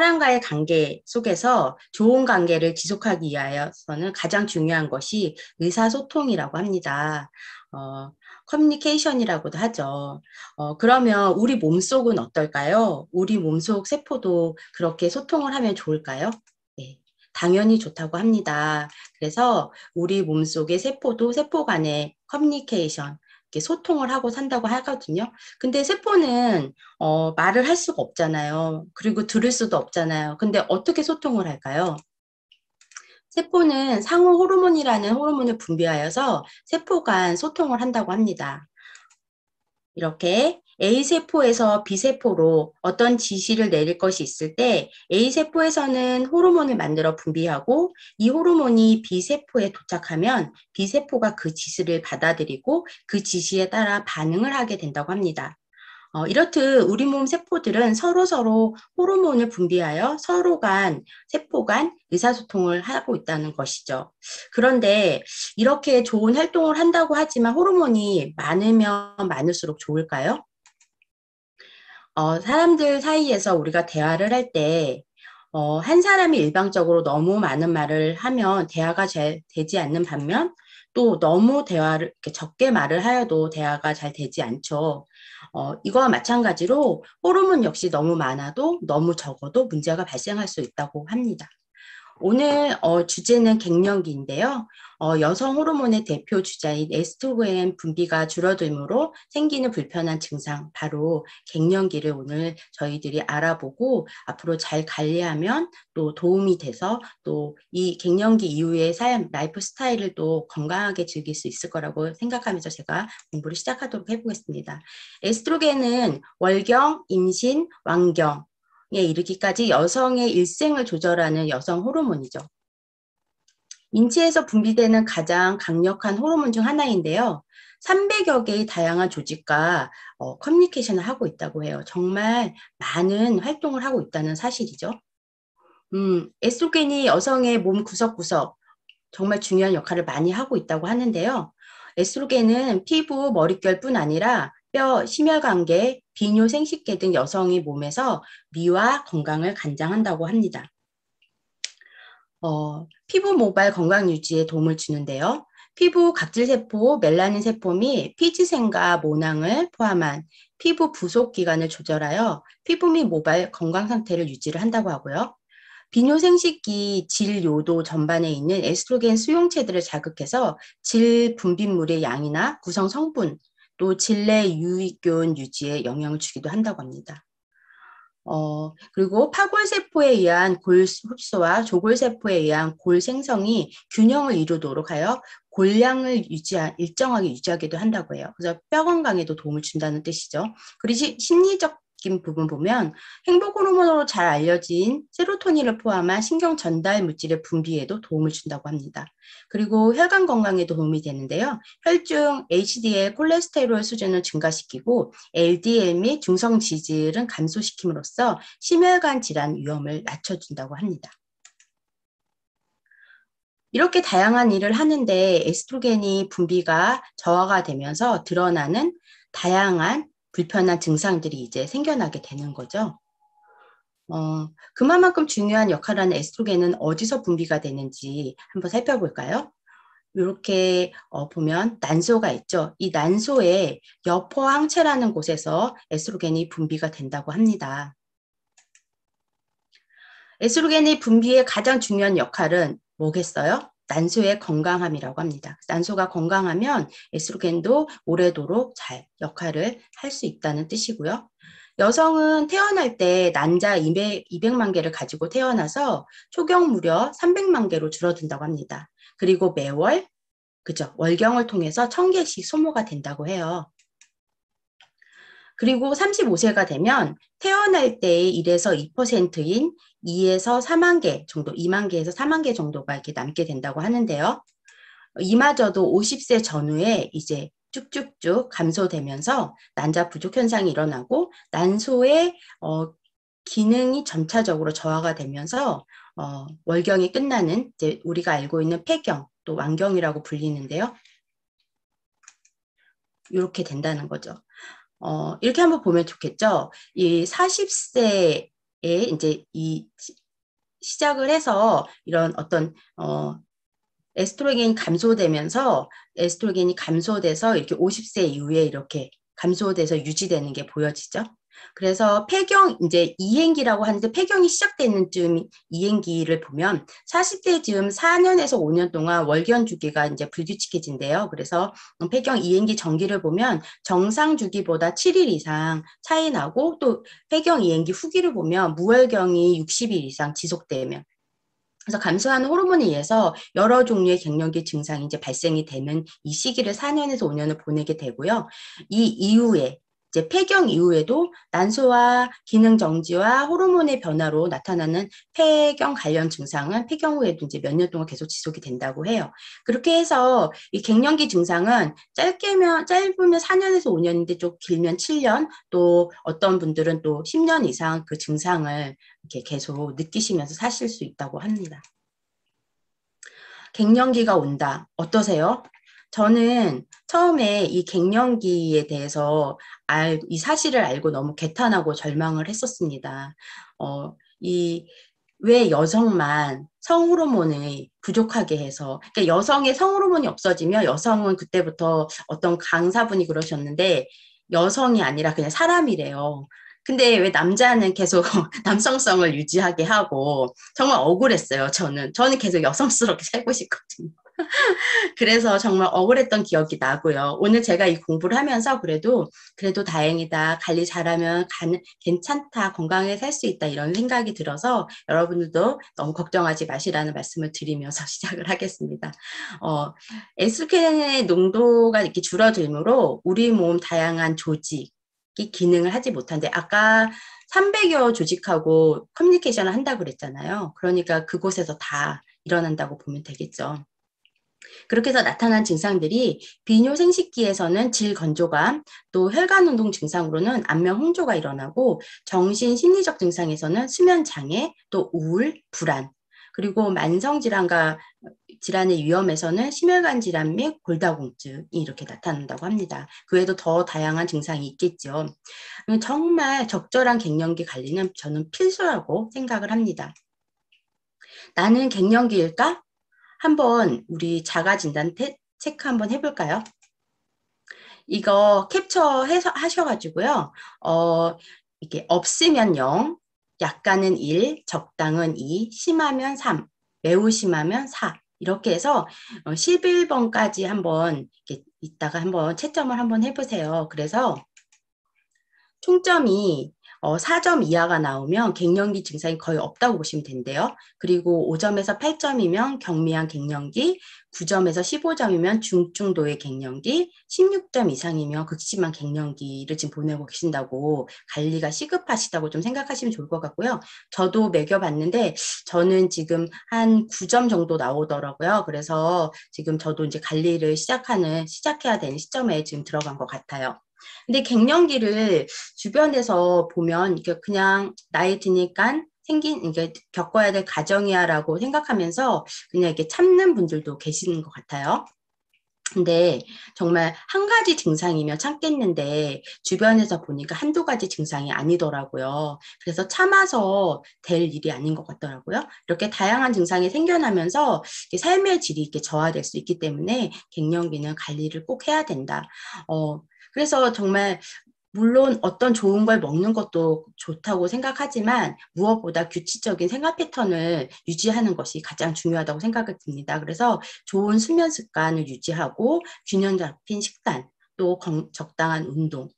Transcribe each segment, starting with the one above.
사람과의 관계 속에서 좋은 관계를 지속하기 위하여서는 가장 중요한 것이 의사소통이라고 합니다. 커뮤니케이션이라고도 하죠. 그러면 우리 몸속은 어떨까요? 우리 몸속 세포도 그렇게 소통을 하면 좋을까요? 네, 당연히 좋다고 합니다. 그래서 우리 몸속의 세포도 세포 간의 커뮤니케이션, 이렇게 소통을 하고 산다고 하거든요. 근데 세포는 말을 할 수가 없잖아요. 그리고 들을 수도 없잖아요. 근데 어떻게 소통을 할까요? 세포는 상호 호르몬이라는 호르몬을 분비하여서 세포 간 소통을 한다고 합니다. 이렇게 A세포에서 B세포로 어떤 지시를 내릴 것이 있을 때 A세포에서는 호르몬을 만들어 분비하고 이 호르몬이 B세포에 도착하면 B세포가 그 지시를 받아들이고 그 지시에 따라 반응을 하게 된다고 합니다. 이렇듯 우리 몸 세포들은 서로서로 호르몬을 분비하여 서로 간, 세포 간 의사소통을 하고 있다는 것이죠. 그런데 이렇게 좋은 활동을 한다고 하지만 호르몬이 많으면 많을수록 좋을까요? 사람들 사이에서 우리가 대화를 할 때, 한 사람이 일방적으로 너무 많은 말을 하면 대화가 잘 되지 않는 반면 또 너무 대화를 이렇게 적게 말을 하여도 대화가 잘 되지 않죠. 이거와 마찬가지로 호르몬 역시 너무 많아도 너무 적어도 문제가 발생할 수 있다고 합니다. 오늘 주제는 갱년기인데요. 여성 호르몬의 대표 주자인 에스트로겐 분비가 줄어들므로 생기는 불편한 증상, 바로 갱년기를 오늘 저희들이 알아보고 앞으로 잘 관리하면 또 도움이 돼서 또 이 갱년기 이후의 삶, 라이프 스타일을 또 건강하게 즐길 수 있을 거라고 생각하면서 제가 공부를 시작하도록 해보겠습니다. 에스트로겐은 월경, 임신, 완경, 에 이르기까지 여성의 일생을 조절하는 여성 호르몬이죠. 인체에서 분비되는 가장 강력한 호르몬 중 하나인데요. 300여 개의 다양한 조직과 커뮤니케이션을 하고 있다고 해요. 정말 많은 활동을 하고 있다는 사실이죠. 에스트로겐이 여성의 몸 구석구석 정말 중요한 역할을 많이 하고 있다고 하는데요. 에스트로겐은 피부, 머릿결뿐 아니라 뼈, 심혈관계, 비뇨, 생식계 등 여성의 몸에서 미와 건강을 관장한다고 합니다. 피부 모발 건강 유지에 도움을 주는데요. 피부 각질세포, 멜라닌 세포 및 피지샘과 모낭을 포함한 피부 부속 기관을 조절하여 피부 및 모발 건강 상태를 유지를 한다고 하고요. 비뇨생식기 질요도 전반에 있는 에스트로겐 수용체들을 자극해서 질 분비물의 양이나 구성 성분, 또 질내 유익균 유지에 영향을 주기도 한다고 합니다. 그리고 파골세포에 의한 골 흡수와 조골세포에 의한 골 생성이 균형을 이루도록 하여 골량을 일정하게 유지하기도 한다고 해요. 그래서 뼈 건강에도 도움을 준다는 뜻이죠. 그리고 심리적인 부분 보면 행복 호르몬으로 잘 알려진 세로토닌을 포함한 신경 전달 물질의 분비에도 도움을 준다고 합니다. 그리고 혈관 건강에도 도움이 되는데요. 혈중 HDL 콜레스테롤 수준을 증가시키고 LDL 및 중성 지질은 감소시킴으로써 심혈관 질환 위험을 낮춰준다고 합니다. 이렇게 다양한 일을 하는데 에스트로겐이 분비가 저하가 되면서 드러나는 다양한 불편한 증상들이 이제 생겨나게 되는 거죠. 그만큼 중요한 역할을 하는 에스트로겐은 어디서 분비가 되는지 한번 살펴볼까요? 이렇게 보면 난소가 있죠. 이 난소의 여포항체라는 곳에서 에스트로겐이 분비가 된다고 합니다. 에스트로겐의 분비의 가장 중요한 역할은 뭐겠어요? 난소의 건강함이라고 합니다. 난소가 건강하면 에스트로겐도 오래도록 잘 역할을 할 수 있다는 뜻이고요. 여성은 태어날 때 난자 200만 개를 가지고 태어나서 초경 무려 300만 개로 줄어든다고 합니다. 그리고 매월 그죠? 월경을 통해서 1000개씩 소모가 된다고 해요. 그리고 35세가 되면 태어날 때의 1에서 2%인 2에서 4만 개 정도, 2만 개에서 4만 개 정도가 이렇게 남게 된다고 하는데요. 이마저도 50세 전후에 이제 쭉쭉쭉 감소되면서 난자 부족 현상이 일어나고 난소의 기능이 점차적으로 저하가 되면서 월경이 끝나는 이제 우리가 알고 있는 폐경 또 완경이라고 불리는데요. 이렇게 된다는 거죠. 이렇게 한번 보면 좋겠죠. 이 40세의 이제 시작을 해서 이런 어떤 에스트로겐이 감소되면서 에스트로겐이 감소돼서 이렇게 50세 이후에 이렇게 감소돼서 유지되는 게 보여지죠. 그래서 폐경 이제 이행기라고 하는데 폐경이 시작되는 쯤 이행기를 보면 40대 즈음 4년에서 5년 동안 월경 주기가 이제 불규칙해진대요. 그래서 폐경 이행기 정기를 보면 정상 주기보다 7일 이상 차이 나고 또 폐경 이행기 후기를 보면 무월경이 60일 이상 지속되면 그래서 감소하는 호르몬에 의해서 여러 종류의 갱년기 증상이 이제 발생이 되는 이 시기를 4년에서 5년을 보내게 되고요. 이 이후에 이제 폐경 이후에도 난소와 기능 정지와 호르몬의 변화로 나타나는 폐경 관련 증상은 폐경 후에도 이제 몇 년 동안 계속 지속이 된다고 해요. 그렇게 해서 이 갱년기 증상은 짧으면 4년에서 5년인데 좀 길면 7년, 또 어떤 분들은 또 10년 이상 그 증상을 이렇게 계속 느끼시면서 사실 수 있다고 합니다. 갱년기가 온다. 어떠세요? 저는 처음에 이 갱년기에 대해서 이 사실을 알고 너무 개탄하고 절망을 했었습니다. 왜 여성만 성호르몬이 부족하게 해서, 그러니까 여성의 성호르몬이 없어지면 여성은 그때부터 어떤 강사분이 그러셨는데 여성이 아니라 그냥 사람이래요. 근데 왜 남자는 계속 남성성을 유지하게 하고 정말 억울했어요, 저는 계속 여성스럽게 살고 싶거든요. 그래서 정말 억울했던 기억이 나고요. 오늘 제가 이 공부를 하면서 그래도 다행이다. 관리 잘하면 괜찮다. 건강하게 살 수 있다. 이런 생각이 들어서 여러분들도 너무 걱정하지 마시라는 말씀을 드리면서 시작을 하겠습니다. 에스트로겐의 농도가 이렇게 줄어들므로 우리 몸 다양한 조직이 기능을 하지 못한데 아까 300여 조직하고 커뮤니케이션을 한다고 그랬잖아요. 그러니까 그곳에서 다 일어난다고 보면 되겠죠. 그렇게 해서 나타난 증상들이 비뇨 생식기에서는 질 건조감, 또 혈관 운동 증상으로는 안면 홍조가 일어나고 정신 심리적 증상에서는 수면 장애, 또 우울, 불안, 그리고 만성 질환의 위험에서는 심혈관 질환 및 골다공증이 이렇게 나타난다고 합니다. 그 외에도 더 다양한 증상이 있겠죠. 정말 적절한 갱년기 관리는 저는 필수라고 생각을 합니다. 나는 갱년기일까? 한번 우리 자가진단 체크 한번 해볼까요? 이거 캡처해서 하셔가지고요. 이게 없으면 0, 약간은 1, 적당은 2, 심하면 3, 매우 심하면 4. 이렇게 해서 11번까지 한번 이따가 한번 채점을 한번 해보세요. 그래서 총점이 4점 이하가 나오면 갱년기 증상이 거의 없다고 보시면 된대요. 그리고 5점에서 8점이면 경미한 갱년기, 9점에서 15점이면 중증도의 갱년기, 16점 이상이면 극심한 갱년기를 지금 보내고 계신다고 관리가 시급하시다고 좀 생각하시면 좋을 것 같고요. 저도 매겨봤는데 저는 지금 한 9점 정도 나오더라고요. 그래서 지금 저도 이제 관리를 시작해야 되는 시점에 지금 들어간 것 같아요. 근데 갱년기를 주변에서 보면 이게 그냥 나이 드니까 이게 겪어야 될 가정이야라고 생각하면서 그냥 이렇게 참는 분들도 계시는 것 같아요. 근데 정말 한 가지 증상이면 참겠는데 주변에서 보니까 한두 가지 증상이 아니더라고요. 그래서 참아서 될 일이 아닌 것 같더라고요. 이렇게 다양한 증상이 생겨나면서 삶의 질이 이렇게 저하될 수 있기 때문에 갱년기는 관리를 꼭 해야 된다. 그래서 정말 물론 어떤 좋은 걸 먹는 것도 좋다고 생각하지만 무엇보다 규칙적인 생활 패턴을 유지하는 것이 가장 중요하다고 생각이 듭니다. 그래서 좋은 수면 습관을 유지하고 균형 잡힌 식단, 또 적당한 운동.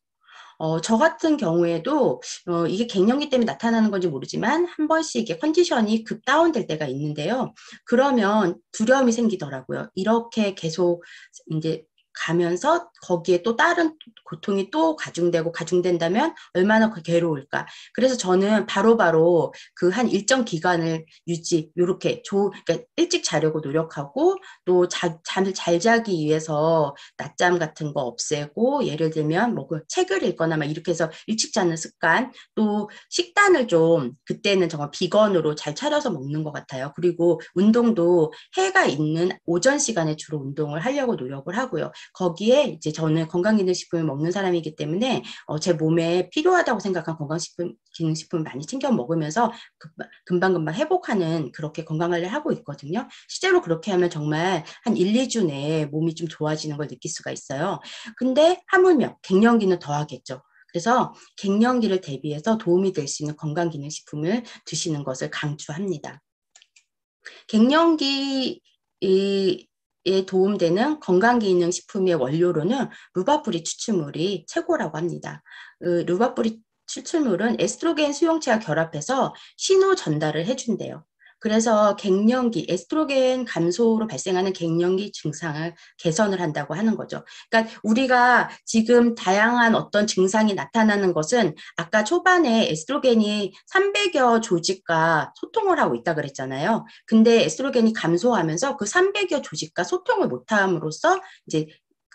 저 같은 경우에도 이게 갱년기 때문에 나타나는 건지 모르지만 한 번씩 이게 컨디션이 급 다운될 때가 있는데요. 그러면 두려움이 생기더라고요. 이렇게 계속 이제 가면서 거기에 또 다른 고통이 또 가중된다면 얼마나 괴로울까. 그래서 저는 바로바로 그 한 일정 기간을 요렇게 그러니까 일찍 자려고 노력하고 또 잠을 잘 자기 위해서 낮잠 같은 거 없애고 예를 들면 뭐 그 책을 읽거나 막 이렇게 해서 일찍 자는 습관, 또 식단을 좀 그때는 정말 비건으로 잘 차려서 먹는 것 같아요. 그리고 운동도 해가 있는 오전 시간에 주로 운동을 하려고 노력을 하고요. 거기에 이제 저는 건강기능식품을 먹는 사람이기 때문에 제 몸에 필요하다고 생각한 건강기능식품을 많이 챙겨 먹으면서 금방금방 회복하는 그렇게 건강관리를 하고 있거든요. 실제로 그렇게 하면 정말 한 1, 2주 내에 몸이 좀 좋아지는 걸 느낄 수가 있어요. 근데 하물며 갱년기는 더 하겠죠. 그래서 갱년기를 대비해서 도움이 될 수 있는 건강기능식품을 드시는 것을 강추합니다. 갱년기에 도움되는 건강기능식품의 원료로는 루바뿌리 추출물이 최고라고 합니다. 루바뿌리 추출물은 에스트로겐 수용체와 결합해서 신호 전달을 해준대요. 그래서 갱년기, 에스트로겐 감소로 발생하는 갱년기 증상을 개선을 한다고 하는 거죠. 그러니까 우리가 지금 다양한 어떤 증상이 나타나는 것은 아까 초반에 에스트로겐이 300여 조직과 소통을 하고 있다 그랬잖아요. 근데 에스트로겐이 감소하면서 그 300여 조직과 소통을 못함으로써 이제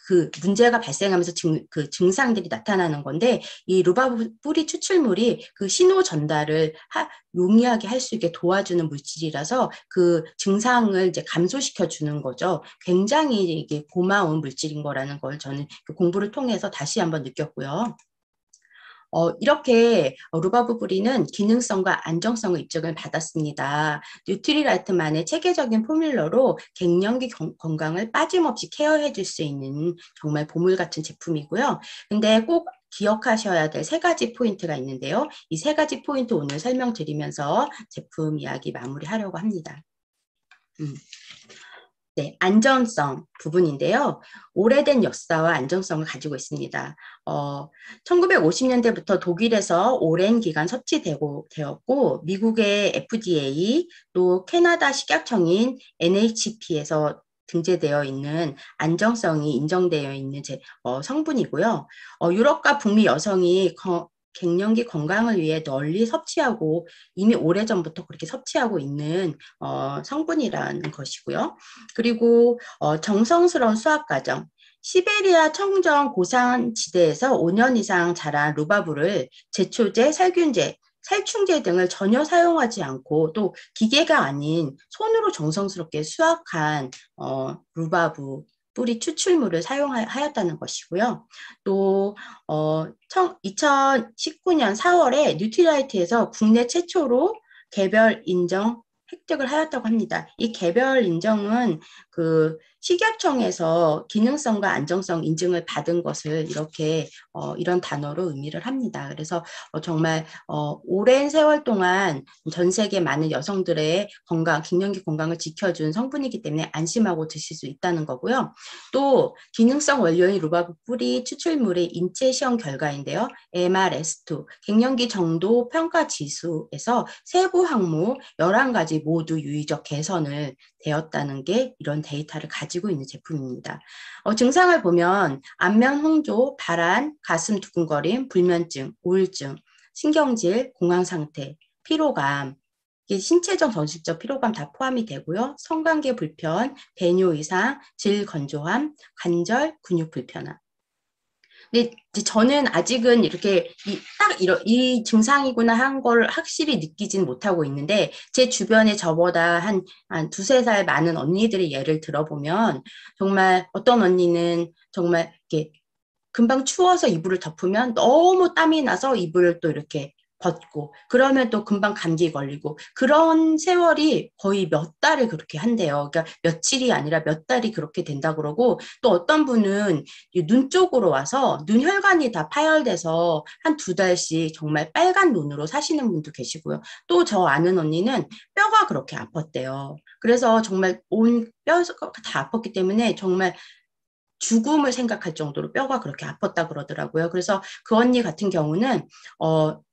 그 문제가 발생하면서 그 증상들이 나타나는 건데 이 루바뿌리 추출물이 그 신호 전달을 용이하게 할 수 있게 도와주는 물질이라서 그 증상을 이제 감소시켜 주는 거죠. 굉장히 이게 고마운 물질인 거라는 걸 저는 그 공부를 통해서 다시 한번 느꼈고요. 이렇게 루바브리는 기능성과 안정성을 입증을 받았습니다. 뉴트리라이트만의 체계적인 포뮬러로 갱년기 건강을 빠짐없이 케어해 줄 수 있는 정말 보물 같은 제품이고요. 근데 꼭 기억하셔야 될 3가지 포인트가 있는데요. 이 3가지 포인트 오늘 설명드리면서 제품 이야기 마무리하려고 합니다. 네, 안전성 부분인데요. 오래된 역사와 안전성을 가지고 있습니다. 1950년대부터 독일에서 오랜 기간 되었고 미국의 FDA 또 캐나다 식약청인 NHP에서 등재되어 있는 안정성이 인정되어 있는 성분이고요. 유럽과 북미 여성이 갱년기 건강을 위해 널리 섭취하고 이미 오래전부터 그렇게 섭취하고 있는 성분이라는 것이고요. 그리고 정성스러운 수학 과정, 시베리아 청정 고산지대에서 5년 이상 자란 루바브를 제초제, 살균제, 살충제 등을 전혀 사용하지 않고 또 기계가 아닌 손으로 정성스럽게 수확한 루바브 뿌리 추출물을 사용하였다는 것이고요. 또 2019년 4월에 뉴트리라이트에서 국내 최초로 개별 인정 획득을 하였다고 합니다. 이 개별 인정은 그 식약청에서 기능성과 안정성 인증을 받은 것을 이렇게 이런 단어로 의미를 합니다. 그래서 정말 오랜 세월 동안 전 세계 많은 여성들의 갱년기 건강을 지켜준 성분이기 때문에 안심하고 드실 수 있다는 거고요. 또 기능성 원료인 루바브 뿌리 추출물의 인체 시험 결과인데요. MRS2 갱년기 정도 평가 지수에서 세부 항목 11가지 모두 유의적 개선을 되었다는 게 이런 데이터를 가지고 있는 제품입니다. 증상을 보면 안면 홍조, 발한, 가슴 두근거림, 불면증, 우울증, 신경질, 공황 상태, 피로감, 신체적, 정신적 피로감 다 포함이 되고요. 성관계 불편, 배뇨 이상, 질 건조함, 관절, 근육 불편함. 근데 저는 아직은 이렇게 이 증상이구나 한 걸 확실히 느끼진 못하고 있는데 제 주변에 저보다 한 2~3살 많은 언니들의 예를 들어보면 정말 어떤 언니는 정말 이렇게 금방 추워서 이불을 덮으면 너무 땀이 나서 이불을 또 이렇게 벗고 그러면 또 금방 감기 걸리고 그런 세월이 거의 몇 달을 그렇게 한대요. 그러니까 며칠이 아니라 몇 달이 그렇게 된다 그러고 또 어떤 분은 눈 쪽으로 와서 눈 혈관이 다 파열돼서 한 2달씩 정말 빨간 눈으로 사시는 분도 계시고요. 또 저 아는 언니는 뼈가 그렇게 아팠대요. 그래서 정말 온 뼈가 다 아팠기 때문에 정말 죽음을 생각할 정도로 뼈가 그렇게 아팠다 그러더라고요. 그래서 그 언니 같은 경우는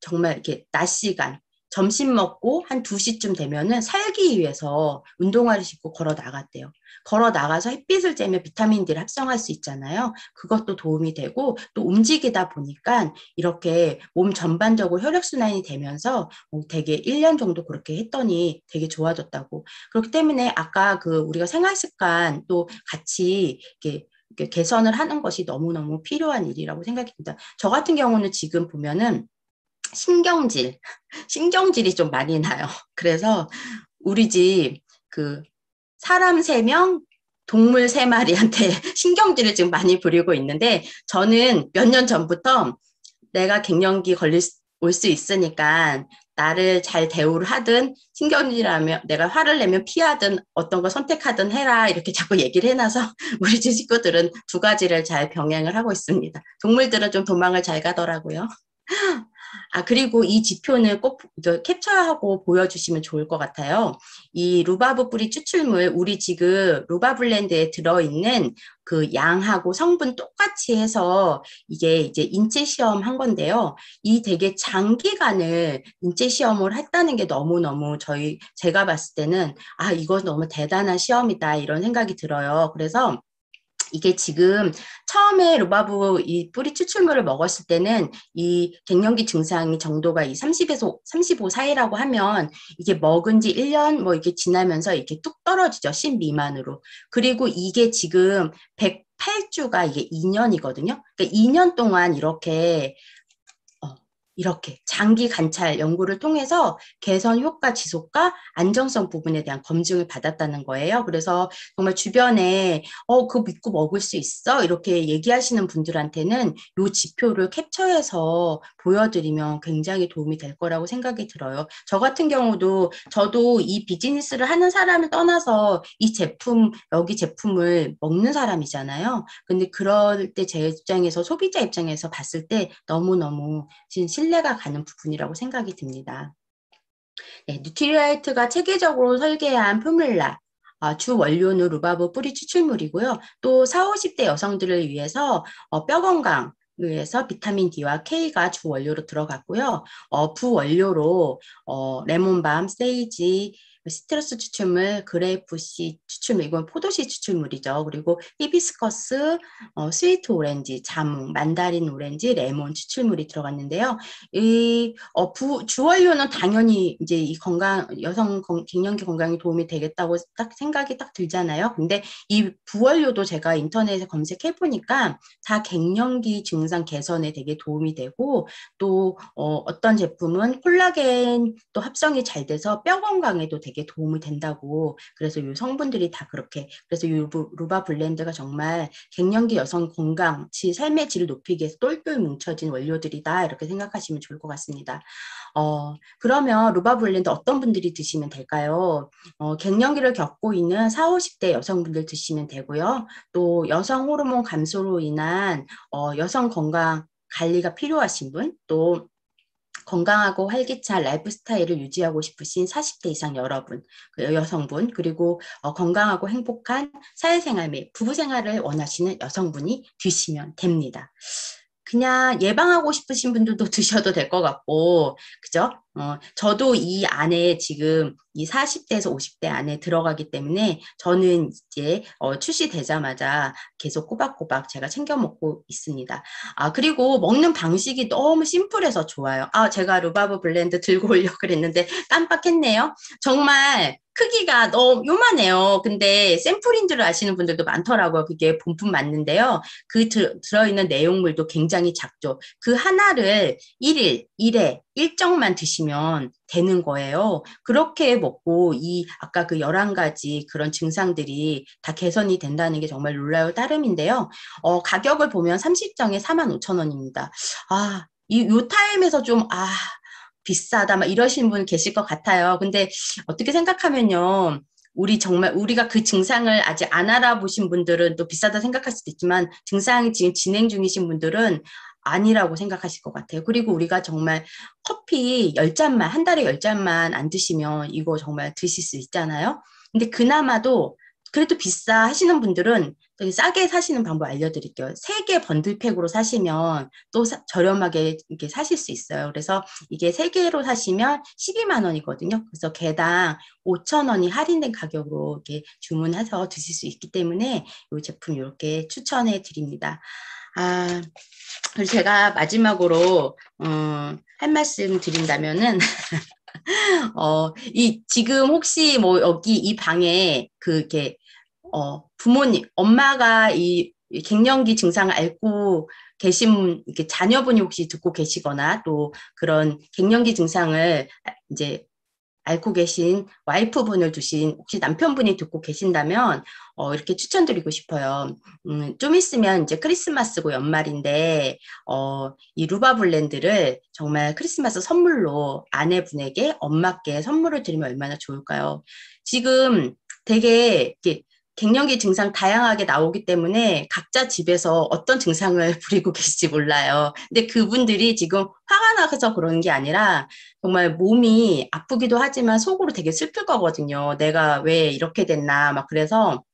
정말 이렇게 낮 시간 점심 먹고 한 2시쯤 되면은 살기 위해서 운동화를 신고 걸어 나갔대요. 걸어 나가서 햇빛을 쬐면 비타민 D를 합성할 수 있잖아요. 그것도 도움이 되고 또 움직이다 보니까 이렇게 몸 전반적으로 혈액순환이 되면서 되게 1년 정도 그렇게 했더니 되게 좋아졌다고. 그렇기 때문에 아까 그 우리가 생활습관 또 같이 이렇게 개선을 하는 것이 너무너무 필요한 일이라고 생각이 듭니다. 저 같은 경우는 지금 보면은 신경질이 좀 많이 나요. 그래서 우리 집 그 사람 3명, 동물 3마리한테 신경질을 지금 많이 부리고 있는데 저는 몇 년 전부터 내가 갱년기 올 수 있으니까 나를 잘 대우를 하든 신경질하면 내가 화를 내면 피하든 어떤 거 선택하든 해라 이렇게 자꾸 얘기를 해놔서 우리 집 식구들은 두 가지를 잘 병행을 하고 있습니다. 동물들은 좀 도망을 잘 가더라고요. 아, 그리고 이 지표는 꼭 캡처하고 보여주시면 좋을 것 같아요. 이 루바브 뿌리 추출물, 우리 지금 루바블렌드에 들어있는 그 양하고 성분 똑같이 해서 이게 이제 인체 시험 한 건데요. 이 되게 장기간을 인체 시험을 했다는 게 너무너무 제가 봤을 때는 아, 이거 너무 대단한 시험이다 이런 생각이 들어요. 그래서 이게 지금 처음에 루바브 이 뿌리 추출물을 먹었을 때는 이 갱년기 증상이 정도가 이 30에서 35 사이라고 하면 이게 먹은 지 1년 뭐 이렇게 지나면서 이렇게 뚝 떨어지죠. 10 미만으로. 그리고 이게 지금 108주가 이게 2년이거든요. 그러니까 2년 동안 이렇게 장기 관찰 연구를 통해서 개선 효과 지속과 안정성 부분에 대한 검증을 받았다는 거예요. 그래서 정말 주변에 그거 믿고 먹을 수 있어? 이렇게 얘기하시는 분들한테는 이 지표를 capture해서 보여드리면 굉장히 도움이 될 거라고 생각이 들어요. 저 같은 경우도 저도 이 비즈니스를 하는 사람을 떠나서 여기 제품을 먹는 사람이잖아요. 근데 그럴 때 제 입장에서 소비자 입장에서 봤을 때 너무너무 신뢰가 가는 부분이라고 생각이 듭니다. 네, 뉴트리라이트가 체계적으로 설계한 포뮬라, 주 원료는 루바브 뿌리 추출물이고요. 또 40, 50대 여성들을 위해서 뼈 건강, 위해서 비타민 D와 K가 주 원료로 들어갔고요. 부원료로 레몬밤, 세이지, 시트러스 추출물, 그레이프씨 추출물, 이건 포도씨 추출물이죠. 그리고 히비스커스, 스위트 오렌지, 자몽, 만다린 오렌지, 레몬 추출물이 들어갔는데요. 주원료는 당연히 이제 이 갱년기 건강에 도움이 되겠다고 딱 생각이 딱 들잖아요. 근데 이 부원료도 제가 인터넷에 검색해 보니까 다 갱년기 증상 개선에 되게 도움이 되고 또 어떤 제품은 콜라겐 또 합성이 잘 돼서 뼈 건강에도 되게 도움이 된다고 그래서 이 성분들이 다 그렇게 그래서 이 루바 블렌드가 정말 갱년기 여성 건강, 삶의 질을 높이기 위해서 똘똘 뭉쳐진 원료들이다 이렇게 생각하시면 좋을 것 같습니다. 그러면 루바 블렌드 어떤 분들이 드시면 될까요? 갱년기를 겪고 있는 40, 50대 여성분들 드시면 되고요. 또 여성 호르몬 감소로 인한 여성 건강 관리가 필요하신 분, 또 건강하고 활기찬 라이프 스타일을 유지하고 싶으신 40대 이상 여러분, 여성분, 그리고 건강하고 행복한 사회생활 및 부부생활을 원하시는 여성분이 드시면 됩니다. 그냥 예방하고 싶으신 분들도 드셔도 될 것 같고, 그죠? 저도 이 안에 지금 이 40대에서 50대 안에 들어가기 때문에 저는 이제 출시되자마자 계속 꼬박꼬박 제가 챙겨 먹고 있습니다. 그리고 먹는 방식이 너무 심플해서 좋아요. 제가 루바브 블렌드 들고 오려고 그랬는데 깜빡했네요. 정말 크기가 너무 요만해요. 근데 샘플인 줄 아시는 분들도 많더라고요. 그게 본품 맞는데요. 들어있는 내용물도 굉장히 작죠. 그 하나를 1회 일정만 드시면 되는 거예요. 그렇게 먹고 아까 그 11가지 그런 증상들이 다 개선이 된다는 게 정말 놀라울 따름인데요. 가격을 보면 30정에 45,000원입니다. 요 타임에서 좀, 비싸다, 막 이러시는 분 계실 것 같아요. 근데 어떻게 생각하면요. 우리가 그 증상을 아직 안 알아보신 분들은 또 비싸다 생각할 수도 있지만, 증상이 지금 진행 중이신 분들은 아니라고 생각하실 것 같아요. 그리고 우리가 정말 커피 10잔만, 한 달에 10잔만 안 드시면 이거 정말 드실 수 있잖아요. 근데 그나마도 그래도 비싸 하시는 분들은 되게 싸게 사시는 방법 알려드릴게요. 3개 번들팩으로 사시면 또 저렴하게 이렇게 사실 수 있어요. 그래서 이게 3개로 사시면 12만 원이거든요. 그래서 개당 5,000원이 할인된 가격으로 이렇게 주문해서 드실 수 있기 때문에 이 제품 이렇게 추천해 드립니다. 그리고 제가 마지막으로 할 말씀 드린다면은 지금 혹시 뭐 여기 이 방에 이렇게 부모님, 엄마가 이 갱년기 증상을 앓고 계신 이렇게 자녀분이 혹시 듣고 계시거나 또 그런 갱년기 증상을 이제 앓고 계신 와이프분을 두신 혹시 남편분이 듣고 계신다면 이렇게 추천드리고 싶어요. 좀 있으면 이제 크리스마스고 연말인데 이 루바블렌드를 정말 크리스마스 선물로 아내분에게 엄마께 선물을 드리면 얼마나 좋을까요? 지금 되게 이렇게 갱년기 증상 다양하게 나오기 때문에 각자 집에서 어떤 증상을 부리고 계실지 몰라요. 근데 그분들이 지금 화가 나서 그러는 게 아니라 정말 몸이 아프기도 하지만 속으로 되게 슬플 거거든요. 내가 왜 이렇게 됐나 막 그래서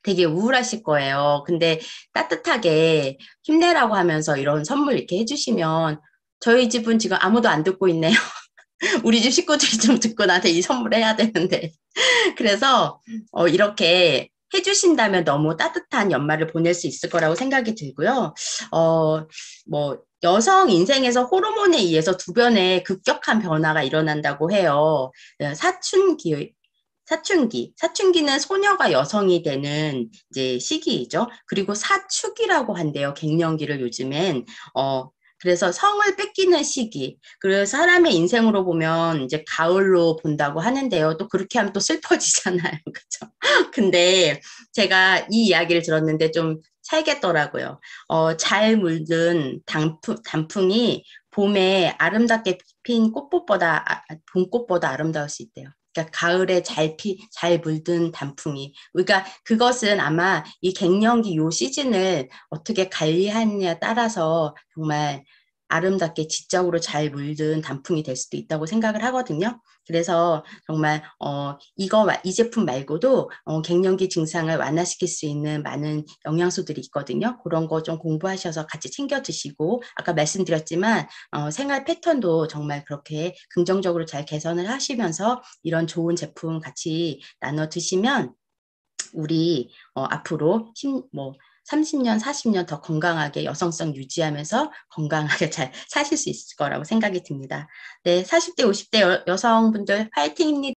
되게 우울하실 거예요. 근데 따뜻하게 힘내라고 하면서 이런 선물 이렇게 해주시면 저희 집은 지금 아무도 안 듣고 있네요. 우리 집 식구들이 좀 듣고 나한테 이 선물 해야 되는데. 그래서 이렇게 해주신다면 너무 따뜻한 연말을 보낼 수 있을 거라고 생각이 들고요. 뭐 여성 인생에서 호르몬에 의해서 두변에 급격한 변화가 일어난다고 해요. 사춘기는 소녀가 여성이 되는 이제 시기이죠. 그리고 사축이라고 한대요. 갱년기를 요즘엔. 그래서 성을 뺏기는 시기. 그래서 사람의 인생으로 보면 이제 가을로 본다고 하는데요. 또 그렇게 하면 또 슬퍼지잖아요. 그렇죠? 근데 제가 이 이야기를 들었는데 좀 살겠더라고요. 잘 물든 단풍이 봄에 아름답게 핀 봄꽃보다 아름다울 수 있대요. 그러니까 가을에 잘 물든 단풍이. 그러니까 그것은 아마 이 갱년기 요 시즌을 어떻게 관리하느냐에 따라서 정말 아름답게 지적으로 잘 물든 단풍이 될 수도 있다고 생각을 하거든요. 그래서 정말 이 제품 말고도 갱년기 증상을 완화시킬 수 있는 많은 영양소들이 있거든요. 그런 거 좀 공부하셔서 같이 챙겨 드시고 아까 말씀드렸지만 생활 패턴도 정말 그렇게 긍정적으로 잘 개선을 하시면서 이런 좋은 제품 같이 나눠 드시면 우리 앞으로 30년, 40년 더 건강하게 여성성 유지하면서 건강하게 잘 사실 수 있을 거라고 생각이 듭니다. 네, 40대, 50대 여성분들 화이팅입니다.